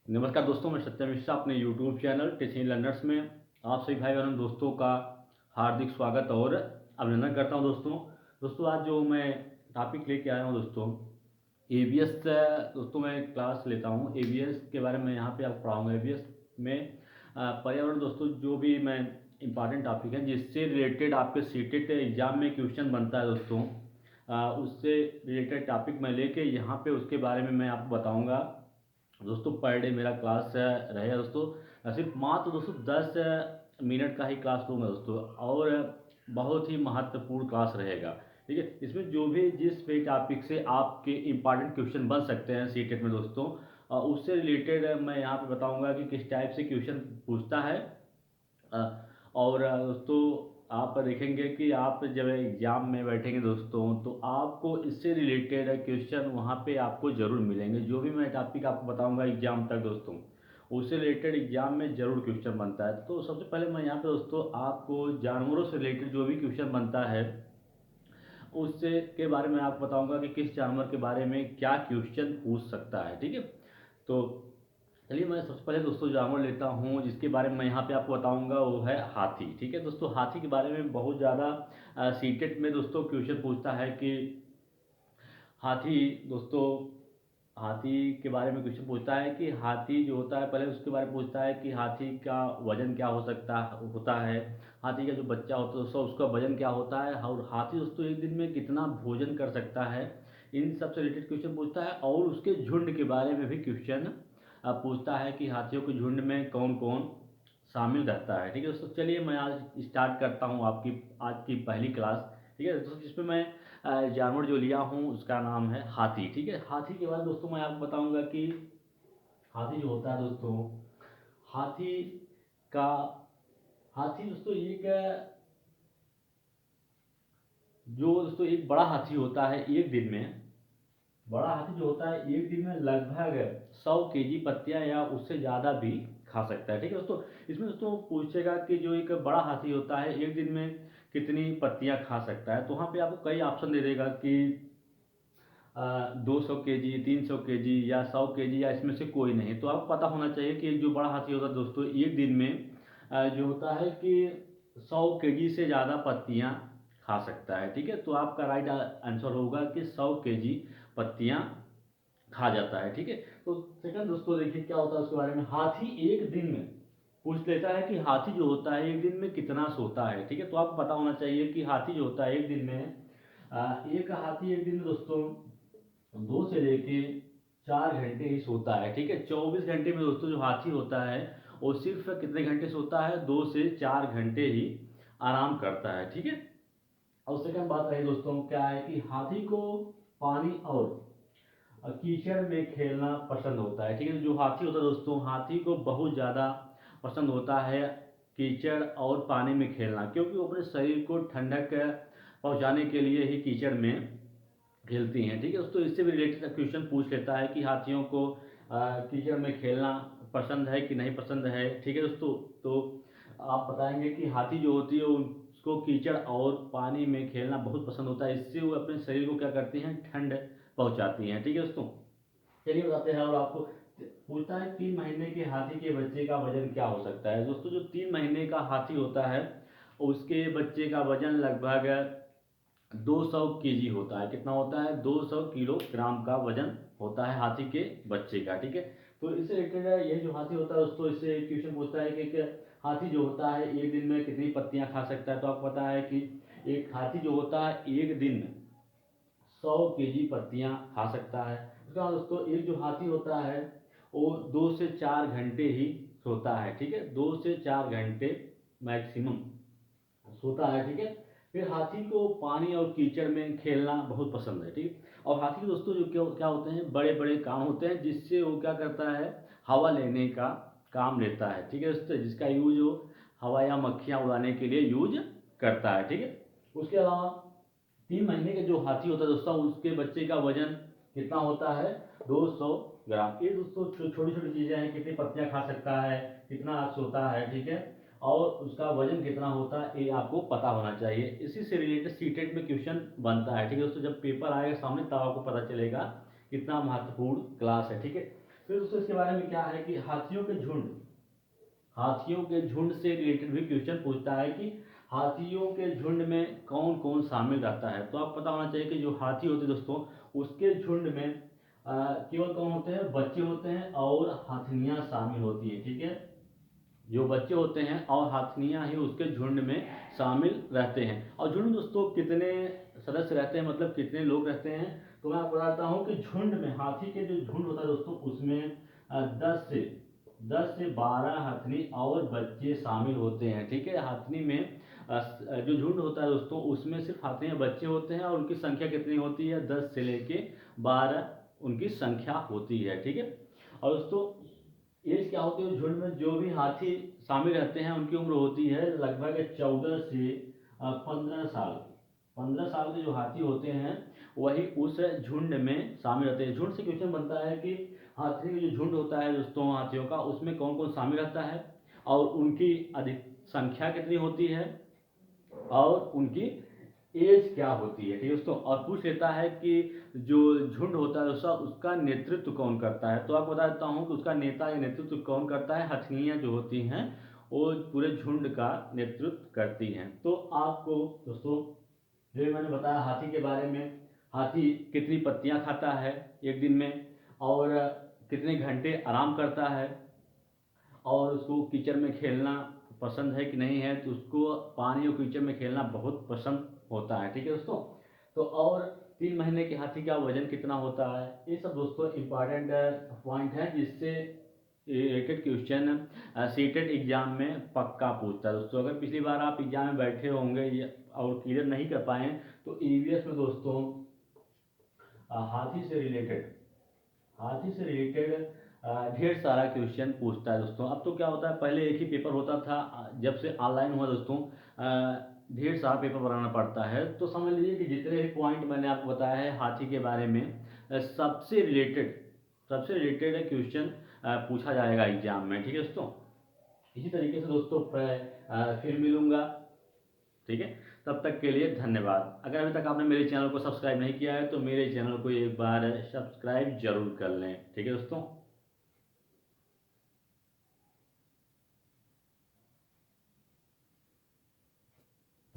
नमस्कार दोस्तों, मैं सत्यम मिश्रा अपने यूट्यूब चैनल टीचिंग लर्नर्स में आप सभी भाई बहन दोस्तों का हार्दिक स्वागत और अभिनंदन करता हूं। दोस्तों आज जो मैं टॉपिक लेके आया हूं दोस्तों, एबीएस। दोस्तों मैं क्लास लेता हूं एबीएस के बारे में, यहाँ पे आपको पढ़ाऊंगा एबीएस में पर्यावरण। दोस्तों जो भी मैं इंपॉर्टेंट टॉपिक है जिससे रिलेटेड आपके सीटेट एग्जाम में क्वेश्चन बनता है दोस्तों, उससे रिलेटेड टॉपिक मैं लेके यहाँ पे उसके बारे में मैं आपको बताऊँगा। दोस्तों पर डे मेरा क्लास रहेगा दोस्तों, सिर्फ मात्र दोस्तों 10 मिनट का ही क्लास लूँगा दोस्तों, और बहुत ही महत्वपूर्ण क्लास रहेगा। ठीक है, इसमें जो भी जिस भी टॉपिक से आपके इम्पॉर्टेंट क्वेश्चन बन सकते हैं सीटेट में दोस्तों, उससे रिलेटेड मैं यहाँ पे बताऊँगा कि किस टाइप से क्वेश्चन पूछता है। और दोस्तों आप देखेंगे कि आप जब एग्ज़ाम में बैठेंगे दोस्तों, तो आपको इससे रिलेटेड क्वेश्चन वहाँ पे आपको ज़रूर मिलेंगे। जो भी मैं टॉपिक आपको बताऊंगा एग्ज़ाम तक दोस्तों, उससे रिलेटेड एग्ज़ाम में ज़रूर क्वेश्चन बनता है। तो सबसे पहले मैं यहाँ पे दोस्तों आपको जानवरों से रिलेटेड जो भी क्वेश्चन बनता है उससे के बारे में आपको बताऊंगा कि किस जानवर के बारे में क्या क्वेश्चन पूछ सकता है। ठीक है, तो चलिए मैं सबसे पहले दोस्तों जानवर लेता हूँ जिसके बारे में मैं यहाँ पे आपको बताऊंगा, वो है हाथी। ठीक है दोस्तों, हाथी के बारे में बहुत ज़्यादा सीटेट में दोस्तों क्वेश्चन पूछता है कि हाथी दोस्तों, हाथी के बारे में क्वेश्चन पूछता है कि हाथी जो होता है, पहले उसके बारे में पूछता है कि हाथी का वजन क्या होता है। हाथी का जो बच्चा होता है दोस्तों उसका वजन क्या होता है, और हाथी दोस्तों एक दिन में कितना भोजन कर सकता है। इन सब से रिलेटेड क्वेश्चन पूछता है, और उसके झुंड के बारे में भी क्वेश्चन पूछता है कि हाथियों के झुंड में कौन कौन शामिल रहता है। ठीक है दोस्तों, चलिए मैं आज स्टार्ट करता हूँ आपकी आज की पहली क्लास। ठीक है दोस्तों, जिसमें मैं जानवर जो लिया हूँ उसका नाम है हाथी। ठीक है, हाथी के बाद दोस्तों मैं आपको बताऊंगा कि हाथी जो होता है दोस्तों, हाथी का हाथी दोस्तों एक जो दोस्तों एक बड़ा हाथी होता है, एक दिन में बड़ा हाथी जो होता है एक दिन में लगभग 100 केजी पत्तियां या उससे ज़्यादा भी खा सकता है। ठीक है दोस्तों, इसमें दोस्तों पूछेगा कि जो एक बड़ा हाथी होता है एक दिन में कितनी पत्तियां खा सकता है। तो वहाँ पे आपको कई ऑप्शन दे देगा कि 200 केजी, 300 केजी या 100 केजी, या इसमें से कोई नहीं। तो आपको पता होना चाहिए कि जो बड़ा हाथी होता है दोस्तों एक दिन में जो होता है कि 100 केजी से ज़्यादा पत्तियां खा सकता है। ठीक है, तो आपका राइट आंसर होगा कि 100 केजी पत्तियां खा जाता है। ठीक है, तो सेकंड दोस्तों देखिए क्या होता है उसके बारे में। हाथी एक दिन में पूछ लेता है कि हाथी जो होता है एक दिन में कितना सोता है। ठीक है, तो आपको पता होना चाहिए कि हाथी जो होता है एक दिन में एक हाथी एक दिन में दोस्तों 2 से लेके 4 घंटे ही सोता है। ठीक है, 24 घंटे में दोस्तों जो हाथी होता है वो सिर्फ कितने घंटे सोता है, 2 से 4 घंटे ही आराम करता है। ठीक है, और सेकंड बात रही दोस्तों क्या है कि हाथी को पानी और कीचड़ में खेलना पसंद होता है। ठीक है, जो हाथी होता है दोस्तों, हाथी को बहुत ज़्यादा पसंद होता है कीचड़ और पानी में खेलना, क्योंकि वो अपने शरीर को ठंडक पहुंचाने के लिए ही कीचड़ में खेलती हैं। ठीक है दोस्तों, इससे भी रिलेटेड क्वेश्चन पूछ लेता है कि हाथियों को कीचड़ में खेलना पसंद है कि नहीं पसंद है। ठीक है दोस्तों, तो आप बताएंगे कि हाथी जो होती है उसको कीचड़ और पानी में खेलना बहुत पसंद होता है, इससे वो अपने शरीर को क्या करती हैं, ठंड पहुंचाती हैं। ठीक है दोस्तों, चलिए बताते हैं। और आपको पूछता है 3 महीने के हाथी के बच्चे का वजन क्या हो सकता है। दोस्तों जो 3 महीने का हाथी होता है उसके बच्चे का वजन लगभग 200 केजी होता है। कितना होता है, 200 किलोग्राम का वजन होता है हाथी के बच्चे का। ठीक है, तो इससे रिलेटेड ये जो हाथी होता है दोस्तों, इससे क्वेश्चन पूछता है कि हाथी जो होता है एक दिन में कितनी पत्तियां खा सकता है। तो आपको पता है कि एक हाथी जो होता है एक दिन में 100 केजी पत्तियां खा सकता है। उसके बाद दोस्तों एक जो हाथी होता है वो 2 से 4 घंटे ही सोता है। ठीक है, 2 से 4 घंटे मैक्सिमम सोता है। ठीक है, फिर हाथी को पानी और कीचड़ में खेलना बहुत पसंद है। ठीक है, और हाथी दोस्तों जो क्या क्या होते हैं, बड़े बड़े काम होते हैं जिससे वो क्या करता है, हवा लेने का काम लेता है। ठीक है दोस्तों, जिसका यूज वो हवा या मक्खियाँ उड़ाने के लिए यूज करता है। ठीक है, उसके अलावा 3 महीने का जो हाथी होता है दोस्तों उसके बच्चे का वजन कितना होता है, 200 ग्राम। ये दोस्तों छोटी छोटी चीजें हैं, कितनी पत्तियां खा सकता है, कितना सोता है। ठीक है, और उसका वजन कितना होता है ये आपको पता होना चाहिए। इसी से रिलेटेड सीटेट में क्वेश्चन बनता है। ठीक है दोस्तों, जब पेपर आएगा सामने तब आपको पता चलेगा कितना महत्वपूर्ण क्लास है। ठीक है, फिर दोस्तों इसके बारे में क्या है कि हाथियों के झुंड से रिलेटेड भी क्वेश्चन पूछता है कि हाथियों के झुंड में कौन कौन शामिल रहता है। तो आपको पता होना चाहिए कि जो हाथी होते हैं दोस्तों, उसके झुंड में केवल कौन होते हैं, बच्चे होते हैं और हथनियां शामिल होती है। ठीक है, जो बच्चे होते हैं और हथनियां ही उसके झुंड में शामिल रहते हैं। और झुंड दोस्तों कितने सदस्य रहते हैं, मतलब कितने लोग रहते हैं, तो मैं आपको बताता हूँ कि झुंड में, हाथी के जो झुंड होता है दोस्तों, उसमें 10 से 12 हथनी और बच्चे शामिल होते हैं। ठीक है, हथनी में जो झुंड होता है दोस्तों, उसमें सिर्फ हथनी बच्चे होते हैं और उनकी संख्या कितनी होती है, 10 से लेके 12 उनकी संख्या होती है। ठीक है, और दोस्तों एज क्या होती है, झुंड में जो भी हाथी शामिल रहते हैं उनकी उम्र होती है लगभग 14 से 15 साल। 15 साल के जो हाथी होते हैं वही उस झुंड में शामिल रहते हैं। झुंड से क्वेश्चन बनता है कि हाथी का जो झुंड होता है दोस्तों हाथियों का, उसमें कौन कौन शामिल रहता है और उनकी अधिक संख्या कितनी होती है और उनकी एज क्या होती है। ठीक है दोस्तों, और पूछ लेता है कि जो झुंड होता है उसका नेतृत्व कौन करता है। तो आपको बता देता हूँ कि उसका नेता या नेतृत्व कौन करता है, हथनियाँ जो होती हैं वो पूरे झुंड का नेतृत्व करती हैं। तो आपको दोस्तों जो मैंने बताया हाथी के बारे में, हाथी कितनी पत्तियां खाता है एक दिन में, और कितने घंटे आराम करता है, और उसको कीचड़ में खेलना पसंद है कि नहीं है, तो उसको पानी और कीचड़ में खेलना बहुत पसंद होता है। ठीक है दोस्तों, तो और 3 महीने के हाथी का वजन कितना होता है, ये सब दोस्तों इम्पॉर्टेंट पॉइंट है जिससे रिलेटेड क्वेश्चन सीटेड एग्जाम में पक्का पूछता है दोस्तों। अगर पिछली बार आप एग्जाम में बैठे होंगे और क्लियर नहीं कर पाए तो ईवीएस में दोस्तों हाथी से रिलेटेड ढेर सारा क्वेश्चन पूछता है दोस्तों। अब तो क्या होता है, पहले एक ही पेपर होता था, जब से ऑनलाइन हुआ दोस्तों ढेर सारा पेपर बनाना पड़ता है। तो समझ लीजिए कि जितने भी पॉइंट मैंने आपको बताया है हाथी के बारे में, सबसे रिलेटेड क्वेश्चन पूछा जाएगा एग्जाम में। ठीक है दोस्तों, इसी तरीके से दोस्तों फिर मिलूंगा। ठीक है, तब तक के लिए धन्यवाद। अगर अभी तक आपने मेरे चैनल को सब्सक्राइब नहीं किया है तो मेरे चैनल को एक बार सब्सक्राइब जरूर कर लें। ठीक है दोस्तों।